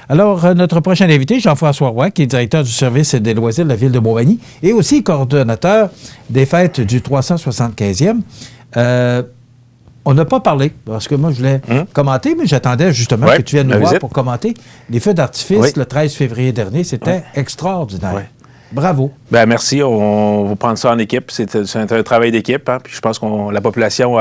Alors, notre prochain invité, Jean-François Roy, qui est directeur du service des loisirs de la Ville de Montmagny et aussi coordonnateur des fêtes du 375e. On n'a pas parlé, parce que moi, je voulais commenter, mais j'attendais justement que tu viennes nous voir pour commenter. Les feux d'artifice, le 13 février dernier, c'était extraordinaire. Oui. Bravo. Bien, merci. On va prendre ça en équipe. C'est un travail d'équipe. Hein? Puis je pense que la population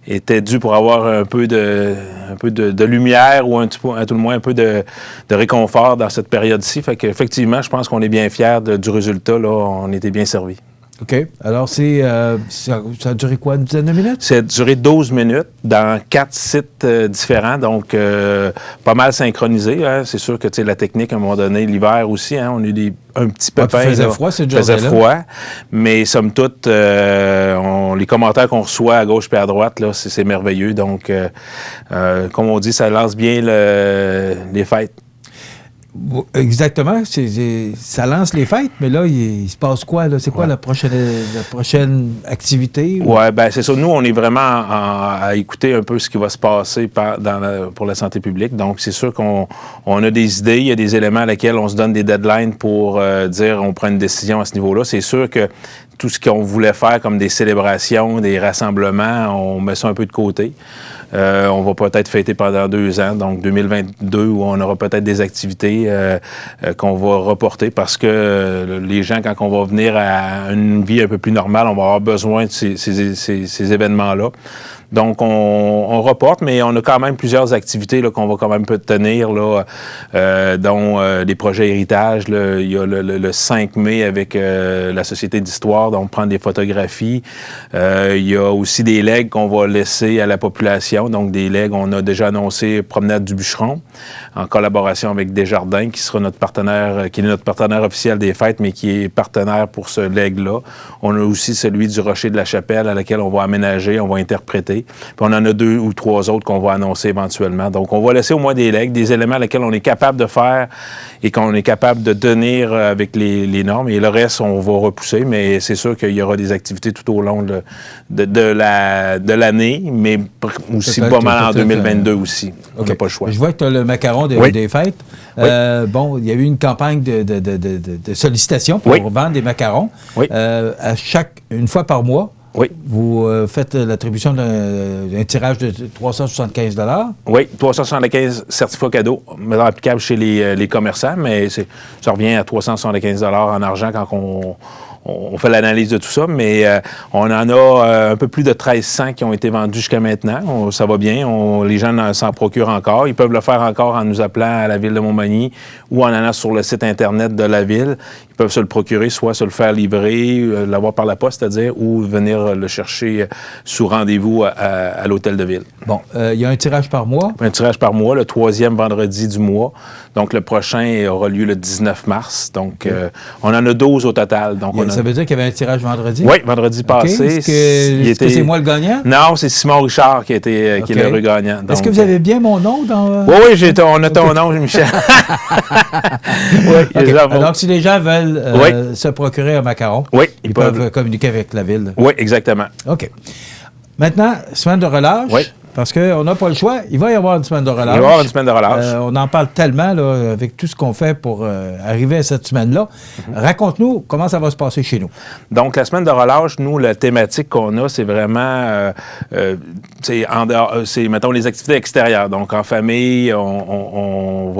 était due pour avoir un peu de lumière ou à tout le moins un peu de réconfort dans cette période-ci. Fait qu'effectivement, je pense qu'on est bien fiers du résultat. Là, on était bien servis. OK. Alors, ça a duré quoi, une dizaine de minutes? Ça a duré 12 minutes dans 4 sites différents, donc pas mal synchronisé. Hein. C'est sûr que la technique, à un moment donné, l'hiver aussi, hein, on a eu un petit pépin. Il faisait froid, c'est déjà froid, mais somme toute, les commentaires qu'on reçoit à gauche et à droite, là, c'est merveilleux. Donc, comme on dit, ça lance bien les fêtes. Exactement. Ça lance les fêtes, mais là, il se passe quoi? C'est quoi la prochaine activité? Oui, bien, c'est ça. Nous, on est vraiment à écouter un peu ce qui va se passer pour la santé publique. Donc, c'est sûr qu'on a des idées, il y a des éléments à lesquels on se donne des deadlines pour dire on prend une décision à ce niveau-là. C'est sûr que tout ce qu'on voulait faire comme des célébrations, des rassemblements, on met ça un peu de côté. On va peut-être fêter pendant 2 ans, donc 2022, où on aura peut-être des activités qu'on va reporter parce que les gens, quand on va venir à une vie un peu plus normale, on va avoir besoin de ces événements-là. Donc, on reporte, mais on a quand même plusieurs activités qu'on va quand même tenir, là, dont les projets héritage. Là, il y a le 5 mai avec la Société d'histoire, donc prendre des photographies. Il y a aussi des legs qu'on va laisser à la population. Donc, des legs, on a déjà annoncé Promenade du Bûcheron, en collaboration avec Desjardins, qui sera notre partenaire, qui est notre partenaire officiel des fêtes, mais qui est partenaire pour ce leg-là. On a aussi celui du Rocher de la Chapelle, à laquelle on va aménager, on va interpréter. Puis on en a 2 ou 3 autres qu'on va annoncer éventuellement. Donc, on va laisser au moins des legs, des éléments à lesquels on est capable de faire et qu'on est capable de tenir avec les normes. Et le reste, on va repousser, mais c'est sûr qu'il y aura des activités tout au long de l'année, mais aussi pas mal en 2022 aussi. On n'a pas le choix. Je vois que tu as le macaron des fêtes. Bon, il y a eu une campagne de sollicitation pour vendre des macarons. Une fois par mois. Oui. Vous faites l'attribution d'un tirage de 375 $. Oui, 375 certificats cadeaux, maintenant applicables chez les commerçants, mais ça revient à 375 $ en argent quand on fait l'analyse de tout ça, mais on en a un peu plus de 1300 qui ont été vendus jusqu'à maintenant. Ça va bien. Les gens s'en procurent encore. Ils peuvent le faire encore en nous appelant à la Ville de Montmagny ou en allant sur le site Internet de la Ville. Ils peuvent se le procurer, soit se le faire livrer, l'avoir par la poste, c'est-à-dire, ou venir le chercher sous rendez-vous à l'hôtel de ville. Bon, il y a un tirage par mois? Un tirage par mois, le 3e vendredi du mois. Donc, le prochain aura lieu le 19 mars. Donc, on en a 12 au total. Donc, ça veut dire qu'il y avait un tirage vendredi? Oui, vendredi passé. Est-ce que c'est moi le gagnant? Non, c'est Simon Richard qui est l'heureux gagnant. Est-ce que vous avez bien mon nom dans... Oui, on a ton nom, Michel. Donc, si les gens veulent se procurer un macaron, ils peuvent communiquer avec la Ville. Oui, exactement. OK. Maintenant, semaine de relâche. Oui. Parce qu'on n'a pas le choix. Il va y avoir une semaine de relâche. Il va y avoir une semaine de relâche. On en parle tellement là, avec tout ce qu'on fait pour arriver à cette semaine-là. Raconte-nous comment ça va se passer chez nous. Donc, la semaine de relâche, nous, la thématique qu'on a, c'est vraiment, mettons, les activités extérieures. Donc, en famille, on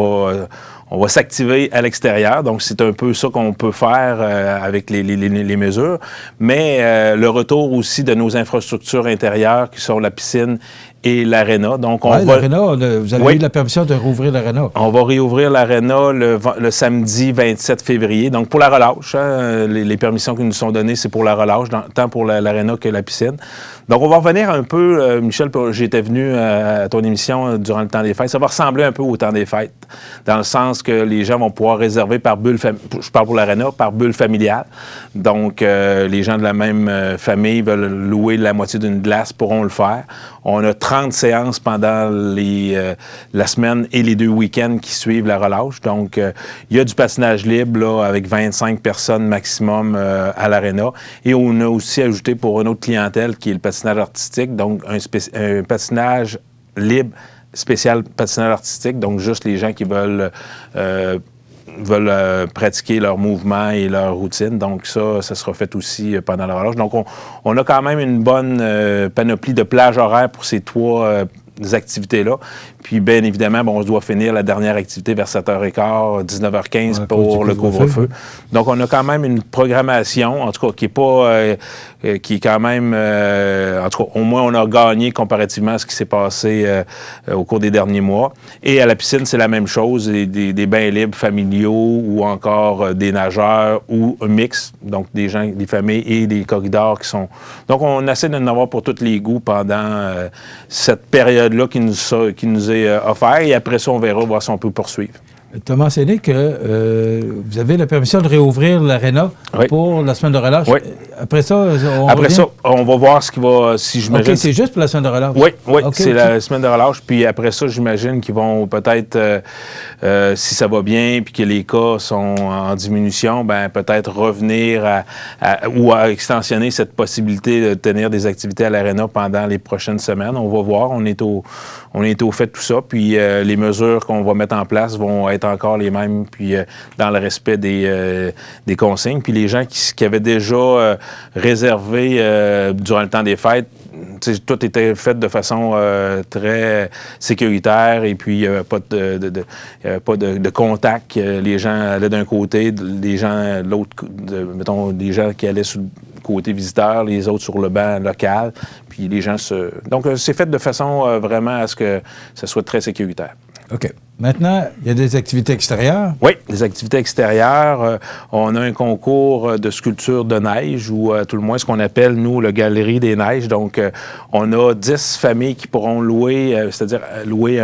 va s'activer à l'extérieur. Donc, c'est un peu ça qu'on peut faire avec les mesures. Mais le retour aussi de nos infrastructures intérieures, qui sont la piscine et l'aréna. Donc, l'aréna, vous avez eu la permission de rouvrir l'aréna. On va réouvrir l'aréna le samedi 27 février. Donc, pour la relâche, hein, les permissions qui nous sont données, c'est pour la relâche, tant pour l'aréna que la piscine. Donc, on va revenir un peu, Michel, j'étais venu à ton émission durant le temps des fêtes. Ça va ressembler un peu au temps des fêtes, dans le sens que les gens vont pouvoir réserver par bulle, je parle pour l'aréna, par bulle familiale. Donc, les gens de la même famille veulent louer la moitié d'une glace, pourront le faire. On a 30 séances pendant la semaine et les 2 week-ends qui suivent la relâche. Donc, il y a du patinage libre là, avec 25 personnes maximum à l'aréna. Et on a aussi ajouté pour une autre clientèle qui est le patinage artistique, donc un patinage libre spécial patinage artistique, donc juste les gens qui veulent pratiquer leurs mouvements et leur routine. Donc ça sera fait aussi pendant la relâche. Donc on a quand même une bonne panoplie de plages horaires pour ces 3 activités-là. Puis, bien évidemment, on doit finir la dernière activité vers 7h15, 19h15 pour le couvre-feu. Donc, on a quand même une programmation, en tout cas, qui est pas... qui est quand même... en tout cas, au moins, on a gagné comparativement à ce qui s'est passé au cours des derniers mois. Et à la piscine, c'est la même chose, des bains libres familiaux ou encore des nageurs ou un mix, donc des gens, des familles et des corridors qui sont... Donc, on essaie d'en avoir pour tous les goûts pendant cette période-là qui nous est offert. Et après ça, on verra voir si on peut poursuivre. Tu as mentionné que vous avez la permission de réouvrir l'aréna pour la semaine de relâche. Oui. Après ça, on va voir ce qui va... Si j'imagine... OK, c'est juste pour la semaine de relâche? Oui, c'est la semaine de relâche. Puis après ça, j'imagine qu'ils vont peut-être, si ça va bien puis que les cas sont en diminution, ben peut-être revenir ou à extensionner cette possibilité de tenir des activités à l'aréna pendant les prochaines semaines. On va voir. On est au fait de tout ça. Puis les mesures qu'on va mettre en place vont être encore les mêmes, puis dans le respect des consignes. Puis les gens qui avaient déjà réservé durant le temps des fêtes, tout était fait de façon très sécuritaire et puis pas de contact. Les gens allaient d'un côté, les gens de l'autre, mettons, des gens qui allaient sur le côté visiteur, les autres sur le banc local. Puis les gens Donc, c'est fait de façon vraiment à ce que ça soit très sécuritaire. OK. Maintenant, il y a des activités extérieures? Oui, des activités extérieures. On a un concours de sculpture de neige ou à tout le moins ce qu'on appelle, nous, le Galerie des Neiges. Donc, on a 10 familles qui pourront louer, c'est-à-dire louer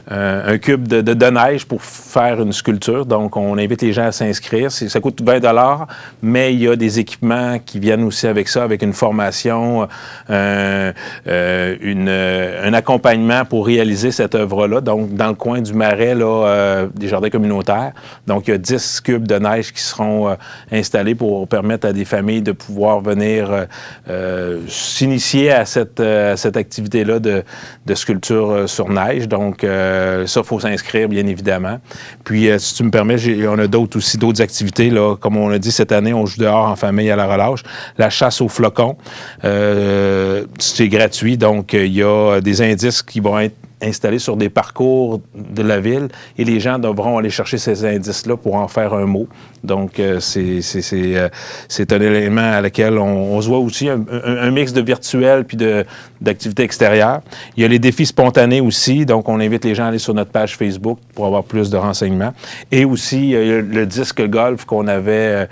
un cube de neige pour faire une sculpture. Donc, on invite les gens à s'inscrire. Ça coûte 20 $, mais il y a des équipements qui viennent aussi avec ça, avec une formation, un accompagnement pour réaliser cette œuvre-là. Donc, dans le coin du Marais, là, des jardins communautaires. Donc, il y a 10 cubes de neige qui seront installés pour permettre à des familles de pouvoir venir s'initier à cette activité-là de sculpture sur neige. Donc, ça, il faut s'inscrire, bien évidemment. Puis, si tu me permets, on a d'autres activités. Là, comme on a dit, cette année, on joue dehors en famille à la relâche. La chasse aux flocons, c'est gratuit. Donc, il y a des indices qui vont être installés sur des parcours de la ville et les gens devront aller chercher ces indices-là pour en faire un mot. Donc, c'est un élément à laquelle on se voit aussi un mix de virtuel puis d'activités extérieures. Il y a les défis spontanés aussi, donc on invite les gens à aller sur notre page Facebook pour avoir plus de renseignements. Et aussi, le disque golf qu'on avait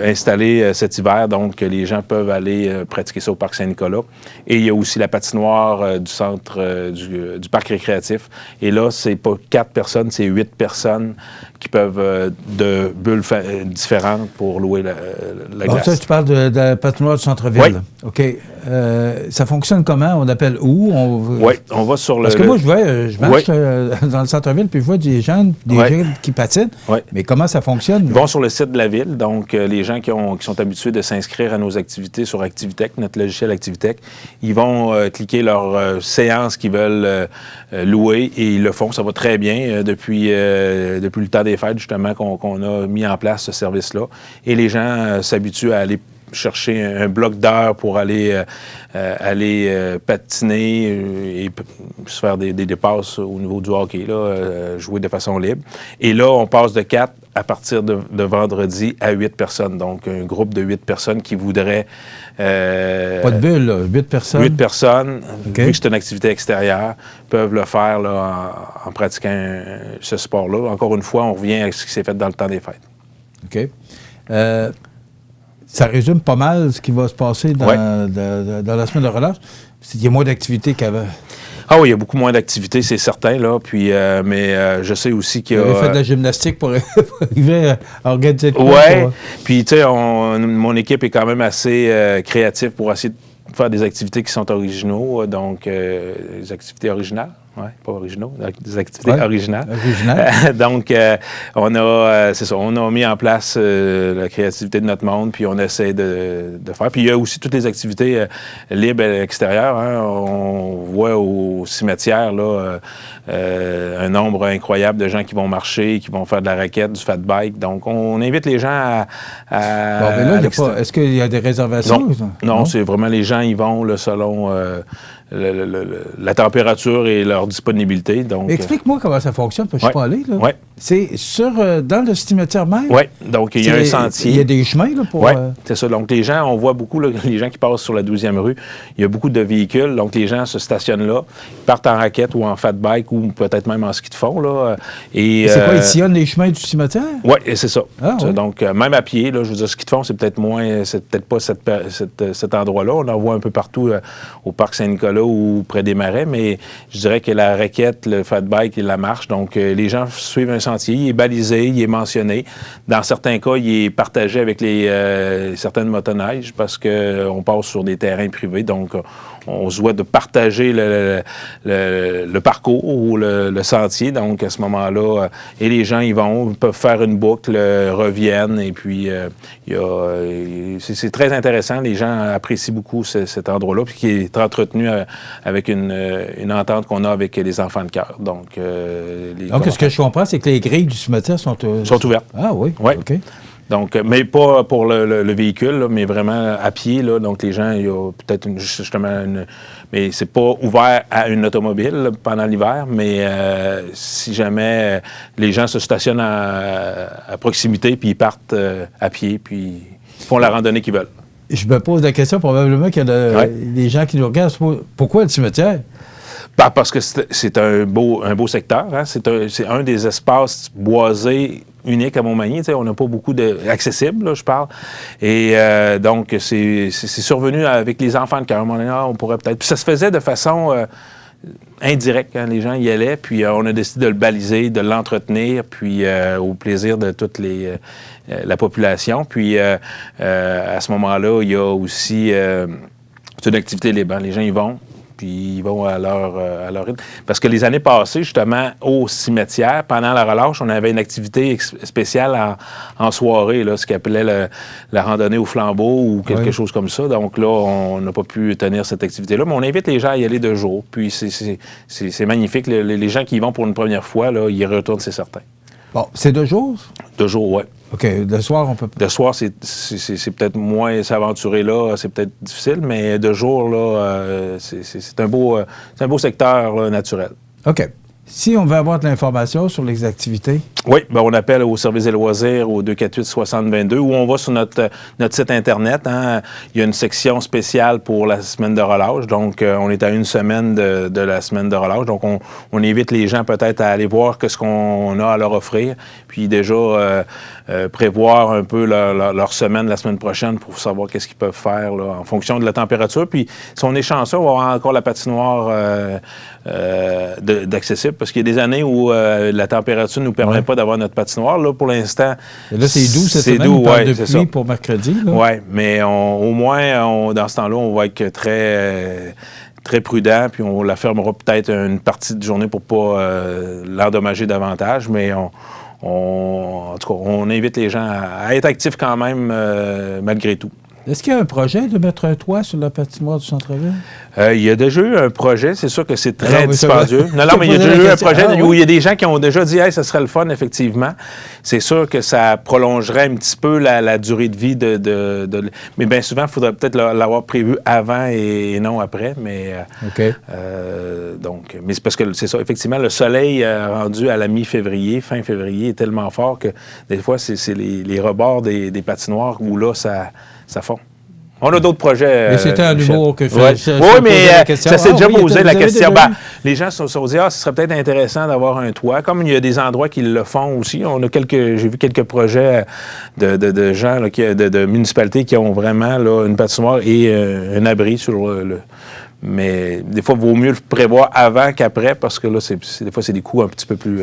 installé cet hiver, donc les gens peuvent aller pratiquer ça au Parc Saint-Nicolas. Et il y a aussi la patinoire du centre du Parc récréatif. Et là, c'est pas 4 personnes, c'est 8 personnes qui peuvent de bulles différentes pour louer la glace. Ça, tu parles de la patinoire du centre-ville. Oui. OK. Ça fonctionne comment? On appelle où? Oui, on va sur le... Parce que moi, je marche dans le centre-ville, puis je vois des gens qui patinent. Oui. Mais comment ça fonctionne? Ils vont sur le site de la ville. Donc, les gens qui sont habitués de s'inscrire à nos activités sur Activitech, notre logiciel Activitech, ils vont cliquer leur séance qu'ils veulent louer et ils le font. Ça va très bien depuis le temps des fêtes, justement, qu'on a mis en place ce service-là. Et les gens s'habituent à aller chercher un bloc d'heures pour aller patiner et se faire des dépasses au niveau du hockey, là, jouer de façon libre. Et là, on passe de 4 à partir de vendredi à 8 personnes. Donc, un groupe de 8 personnes qui voudraient... pas de bulle, là. 8 personnes? 8 personnes, okay. Vu que c'est une activité extérieure, peuvent le faire là, en pratiquant ce sport-là. Encore une fois, on revient à ce qui s'est fait dans le temps des fêtes. OK. Ça résume pas mal ce qui va se passer dans la semaine de relâche. Il y a moins d'activités qu'avant. Ah oui, il y a beaucoup moins d'activités, c'est certain, là. Puis, mais je sais aussi qu'il y a... Vous avez fait de la gymnastique pour arriver à organiser le Oui, puis tu sais, mon équipe est quand même assez créative pour essayer de faire des activités qui sont originaux, donc des activités originales. Oui, pas originaux, des activités originales. Originales. Donc, on a mis en place la créativité de notre monde, puis on essaie de faire. Puis il y a aussi toutes les activités libres à l'extérieur. Hein. On voit au cimetière là, un nombre incroyable de gens qui vont marcher, qui vont faire de la raquette, du fat bike. Donc, on invite les gens à bon, mais là, est-ce qu'il y a des réservations? Non, c'est vraiment les gens y vont là, selon la température et leur disponibilité. Donc, explique-moi comment ça fonctionne, parce que je ne suis pas allé. Oui. C'est dans le cimetière même? Oui, donc il y a un sentier. Il y a des chemins là, pour... Oui, c'est ça. Donc les gens, on voit beaucoup là, les gens qui passent sur la 12e rue. Il y a beaucoup de véhicules, donc les gens se stationnent là, partent en raquette ou en fat bike ou peut-être même en ski de fond. Là, et c'est quoi, ils sillonnent les chemins du cimetière? Oui, c'est ça. Ah, oui. Donc même à pied, là, je veux dire, ski de fond, c'est peut-être moins, c'est peut-être pas cet endroit-là. On en voit un peu partout au parc Saint-Nicolas ou près des Marais, mais je dirais que la raquette, le fat bike et la marche, donc les gens suivent un sentier, il est balisé, il est mentionné. Dans certains cas, il est partagé avec certaines motoneiges parce qu'on passe sur des terrains privés, donc on se doit de partager le parcours ou le sentier. Donc, à ce moment-là, et les gens y vont, peuvent faire une boucle, reviennent, et puis c'est très intéressant. Les gens apprécient beaucoup cet endroit-là, puis qui est entretenu avec une entente qu'on a avec les enfants de cœur. Donc, ce que je comprends, c'est que les grilles du cimetière sont ouvertes. Ah oui? Oui. OK. Donc, mais pas pour le véhicule, là, mais vraiment à pied. Là, donc, les gens, il y a peut-être mais c'est pas ouvert à une automobile là, pendant l'hiver, mais si jamais les gens se stationnent à proximité, puis ils partent à pied, puis ils font la randonnée qu'ils veulent. Je me pose la question, probablement qu'il y a des gens qui nous regardent. Pourquoi le cimetière? Parce que c'est un beau secteur. Hein? C'est un des espaces boisés uniques à Montmagny. On n'a pas beaucoup accessible, là, je parle. Et donc, c'est survenu avec les enfants de cœur. On pourrait peut-être... Puis ça se faisait de façon indirecte. Hein? Les gens y allaient, puis on a décidé de le baliser, de l'entretenir, puis au plaisir de toute la population. Puis à ce moment-là, il y a aussi... c'est une activité libre. Hein? Les gens y vont. Puis ils vont à leur rythme. Parce que les années passées, justement, au cimetière, pendant la relâche, on avait une activité spéciale en soirée, là, ce qu'on appelait la randonnée au flambeau ou quelque chose comme ça. Donc là, on n'a pas pu tenir cette activité-là. Mais on invite les gens à y aller de jour. Puis c'est magnifique. Les gens qui y vont pour une première fois, là, ils y retournent, c'est certain. Bon, c'est 2 jours? 2 jours, oui. OK. Le soir, on peut... Le soir, c'est peut-être moins s'aventurer là, c'est peut-être difficile, mais de jour, là, c'est un beau secteur là, naturel. OK. Si on veut avoir de l'information sur les activités? Oui, bien, on appelle au service des loisirs au 248-6022 ou on va sur notre site Internet. Hein. Il y a une section spéciale pour la semaine de relâche. Donc, on est à une semaine de la semaine de relâche. Donc, on invite les gens peut-être à aller voir ce qu'on a à leur offrir. Puis déjà, prévoir un peu leur semaine la semaine prochaine pour savoir qu'est-ce qu'ils peuvent faire là, en fonction de la température. Puis, si on est chanceux, on va avoir encore la patinoire d'accessible. Parce qu'il y a des années où la température ne nous permet pas d'avoir notre patinoire. Là, pour l'instant, là, c'est doux cette semaine. On parle de pluie pour mercredi. Oui, mais au moins, dans ce temps-là, on va être très prudent, puis on la fermera peut-être une partie de journée pour ne pas l'endommager davantage. Mais en tout cas, on invite les gens à être actifs quand même, malgré tout. Est-ce qu'il y a un projet de mettre un toit sur la patinoire du centre-ville? Il y a déjà eu un projet. C'est sûr que c'est très dispendieux. Non, mais il y a déjà eu un projet où il y a des gens qui ont déjà dit « Hey, ça serait le fun, effectivement. » C'est sûr que ça prolongerait un petit peu la durée de vie mais bien souvent, il faudrait peut-être l'avoir prévu avant et non après. Mais, mais c'est parce que c'est ça. Effectivement, le soleil rendu à la mi-février, fin février, est tellement fort que des fois, c'est les rebords des patinoires où là, ça fond. On a d'autres projets. Mais c'était un humour que oui, mais ça s'est déjà posé la question. Les gens se sont dit, ce serait peut-être intéressant d'avoir un toit. Comme il y a des endroits qui le font aussi. J'ai vu quelques projets de gens, là, de municipalités qui ont vraiment là, une patinoire et un abri sur Mais des fois, il vaut mieux le prévoir avant qu'après parce que là, des fois, c'est des coûts un petit peu plus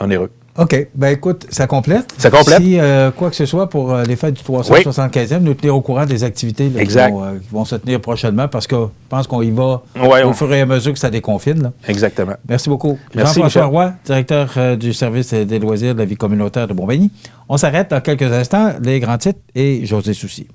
onéreux. OK. Ben écoute, ça complète. Ça complète. Si quoi que ce soit pour les fêtes du 375e, nous tenir au courant des activités là, qui vont se tenir prochainement parce que je pense qu'on y va au fur et à mesure que ça déconfine. Là. Exactement. Merci beaucoup. Merci, Jean-François Roy, directeur du service des loisirs de la vie communautaire de Montmagny. On s'arrête dans quelques instants. Les grands titres et José Soucy.